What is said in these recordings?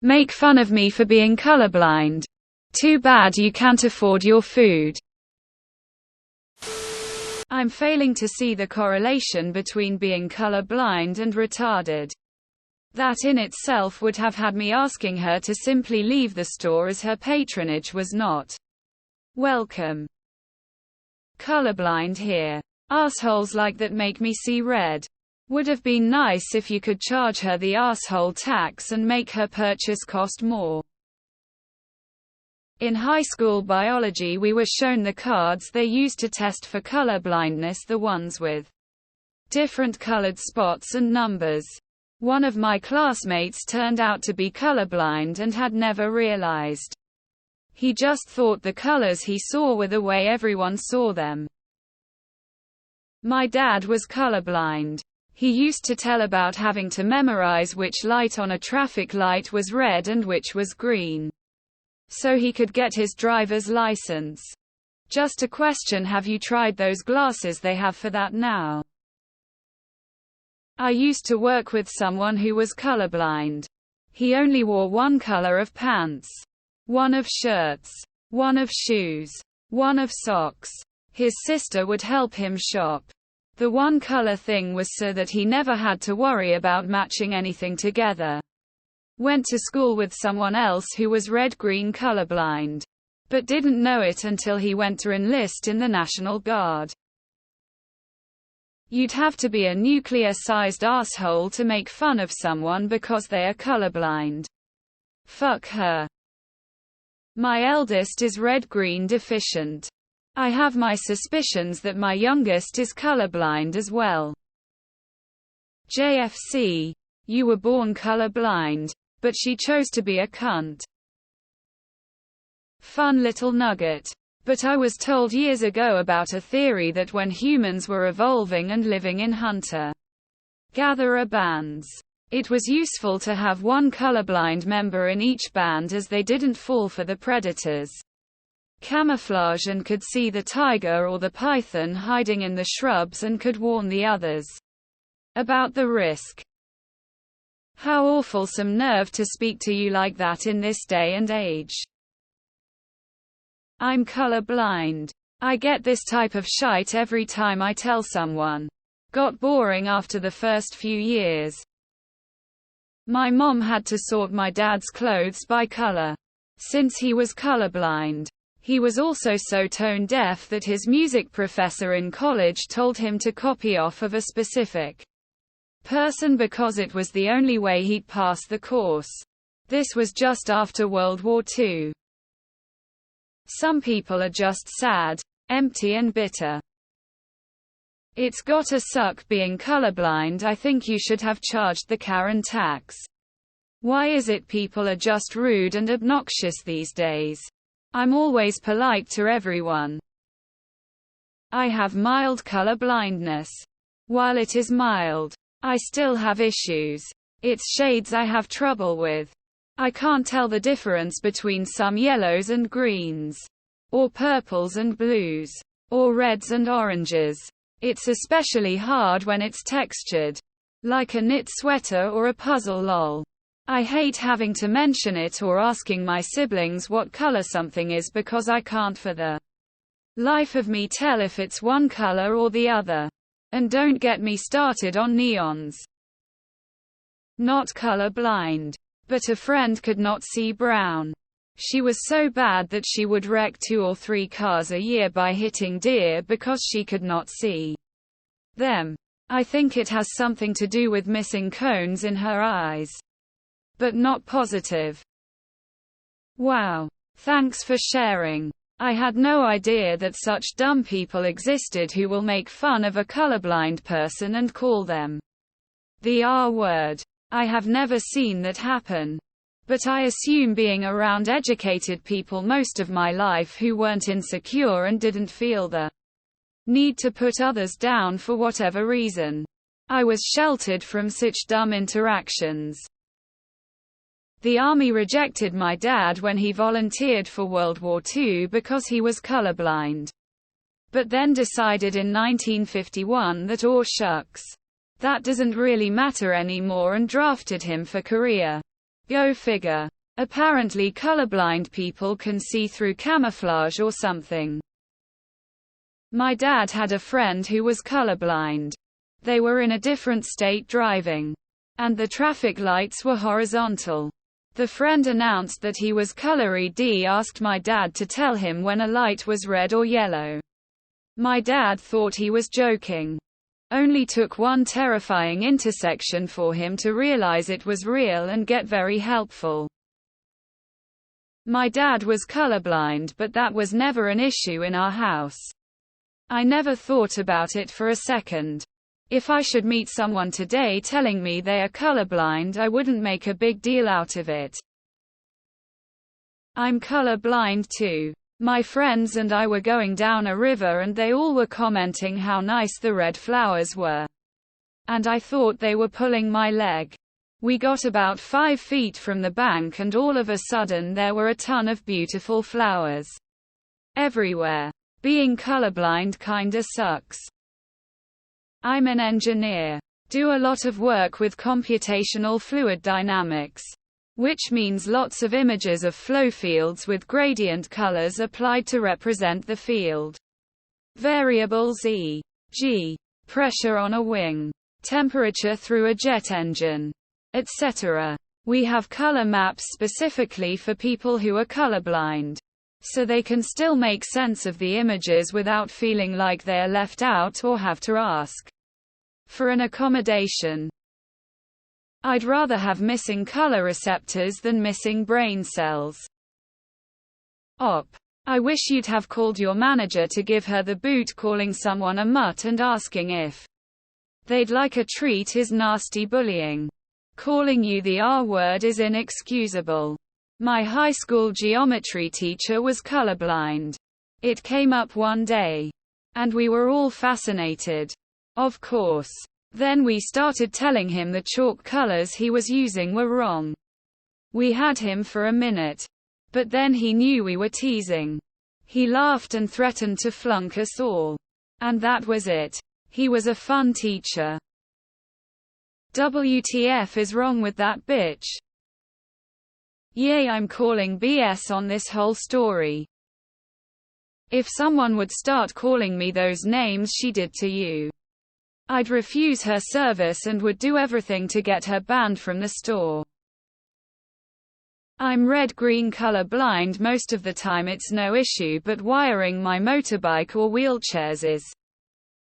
Make fun of me for being colorblind. Too bad you can't afford your food. I'm failing to see the correlation between being colorblind and retarded. That in itself would have had me asking her to simply leave the store, as her patronage was not welcome. Colorblind here. Assholes like that make me see red. Would have been nice if you could charge her the asshole tax and make her purchase cost more. In high school biology we were shown the cards they used to test for color blindness, the ones with different colored spots and numbers. One of my classmates turned out to be colorblind and had never realized. He just thought the colors he saw were the way everyone saw them. My dad was colorblind. He used to tell about having to memorize which light on a traffic light was red and which was green, so he could get his driver's license. Just a question: have you tried those glasses they have for that now? I used to work with someone who was colorblind. He only wore one color of pants, one of shirts, one of shoes, one of socks. His sister would help him shop. The one color thing was so that he never had to worry about matching anything together. Went to school with someone else who was red-green colorblind, but didn't know it until he went to enlist in the National Guard. You'd have to be a nuclear-sized asshole to make fun of someone because they are colorblind. Fuck her. My eldest is red-green deficient. I have my suspicions that my youngest is colorblind as well. JFC. You were born colorblind, but she chose to be a cunt. Fun little nugget. But I was told years ago about a theory that when humans were evolving and living in hunter-gatherer bands, it was useful to have one colorblind member in each band, as they didn't fall for the predators' camouflage and could see the tiger or the python hiding in the shrubs and could warn the others about the risk. How awful some nerve to speak to you like that in this day and age. I'm colorblind. I get this type of shite every time I tell someone. Got boring after the first few years. My mom had to sort my dad's clothes by color, since he was colorblind. He was also so tone deaf that his music professor in college told him to copy off of a specific person because it was the only way he'd pass the course. This was just after World War II. Some people are just sad, empty and bitter. It's gotta suck being colorblind. I think you should have charged the Karen tax. Why is it people are just rude and obnoxious these days? I'm always polite to everyone. I have mild color blindness. While it is mild, I still have issues. It's shades I have trouble with. I can't tell the difference between some yellows and greens, or purples and blues, or reds and oranges. It's especially hard when it's textured, like a knit sweater or a puzzle. Lol. I hate having to mention it or asking my siblings what color something is because I can't for the life of me tell if it's one color or the other. And don't get me started on neons. Not color blind, but a friend could not see brown. She was so bad that she would wreck 2 or 3 cars a year by hitting deer because she could not see them. I think it has something to do with missing cones in her eyes. But not positive. Wow. Thanks for sharing. I had no idea that such dumb people existed who will make fun of a colorblind person and call them the R word. I have never seen that happen. But I assume being around educated people most of my life who weren't insecure and didn't feel the need to put others down for whatever reason, I was sheltered from such dumb interactions. The army rejected my dad when he volunteered for World War II because he was colorblind. But then decided in 1951 that oh shucks, that doesn't really matter anymore and drafted him for Korea. Go figure. Apparently colorblind people can see through camouflage or something. My dad had a friend who was colorblind. They were in a different state driving, and the traffic lights were horizontal. The friend announced that he was color-ED, asked my dad to tell him when a light was red or yellow. My dad thought he was joking. Only took one terrifying intersection for him to realize it was real and get very helpful. My dad was colorblind, but that was never an issue in our house. I never thought about it for a second. If I should meet someone today telling me they are colorblind, I wouldn't make a big deal out of it. I'm colorblind too. My friends and I were going down a river and they all were commenting how nice the red flowers were. And I thought they were pulling my leg. We got about 5 feet from the bank and all of a sudden there were a ton of beautiful flowers everywhere. Being colorblind kinda sucks. I'm an engineer. Do a lot of work with computational fluid dynamics, which means lots of images of flow fields with gradient colors applied to represent the field. Variables e.g., pressure on a wing, temperature through a jet engine, etc. We have color maps specifically for people who are colorblind, so they can still make sense of the images without feeling like they are left out or have to ask for an accommodation. I'd rather have missing color receptors than missing brain cells. Op. I wish you'd have called your manager to give her the boot. Calling someone a mutt and asking if they'd like a treat is nasty bullying. Calling you the R word is inexcusable. My high school geometry teacher was colorblind. It came up one day, and we were all fascinated. Of course. Then we started telling him the chalk colors he was using were wrong. We had him for a minute. But then he knew we were teasing. He laughed and threatened to flunk us all. And that was it. He was a fun teacher. WTF is wrong with that bitch? Yay, I'm calling BS on this whole story. If someone would start calling me those names she did to you, I'd refuse her service and would do everything to get her banned from the store. I'm red-green color blind most of the time, it's no issue, but wiring my motorbike or wheelchairs is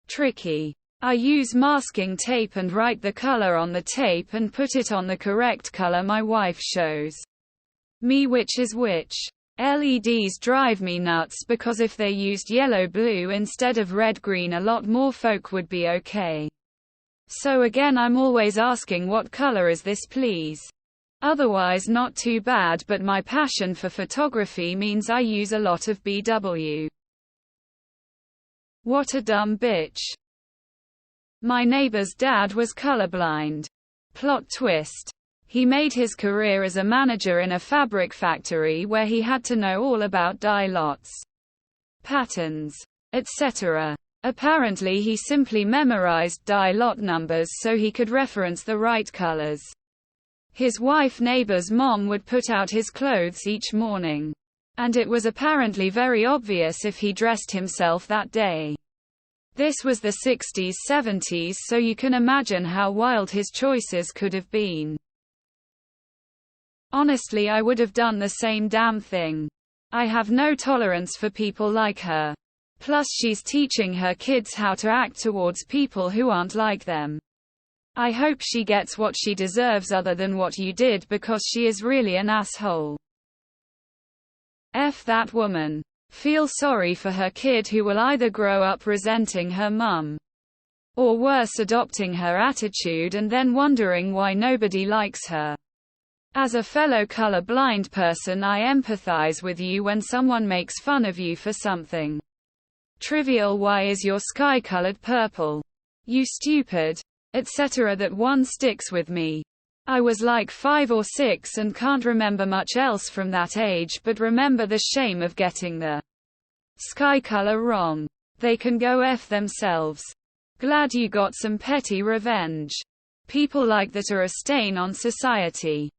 tricky. I use masking tape and write the color on the tape and put it on the correct color my wife shows me which is which. LEDs drive me nuts because if they used yellow-blue instead of red-green, a lot more folk would be okay. So again, I'm always asking, what color is this please? Otherwise not too bad, but my passion for photography means I use a lot of BW. What a dumb bitch. My neighbor's dad was colorblind. Plot twist. He made his career as a manager in a fabric factory where he had to know all about dye lots, patterns, etc. Apparently he simply memorized dye lot numbers so he could reference the right colors. His wife neighbor's mom would put out his clothes each morning, and it was apparently very obvious if he dressed himself that day. This was the 60s, 70s, so you can imagine how wild his choices could have been. Honestly, I would have done the same damn thing. I have no tolerance for people like her. Plus she's teaching her kids how to act towards people who aren't like them. I hope she gets what she deserves other than what you did, because she is really an asshole. F that woman. Feel sorry for her kid who will either grow up resenting her mum, or worse, adopting her attitude and then wondering why nobody likes her. As a fellow color-blind person, I empathize with you when someone makes fun of you for something trivial. Why is your sky colored purple? You stupid, etc. That one sticks with me. I was like 5 or 6 and can't remember much else from that age, but remember the shame of getting the sky color wrong. They can go F themselves. Glad you got some petty revenge. People like that are a stain on society.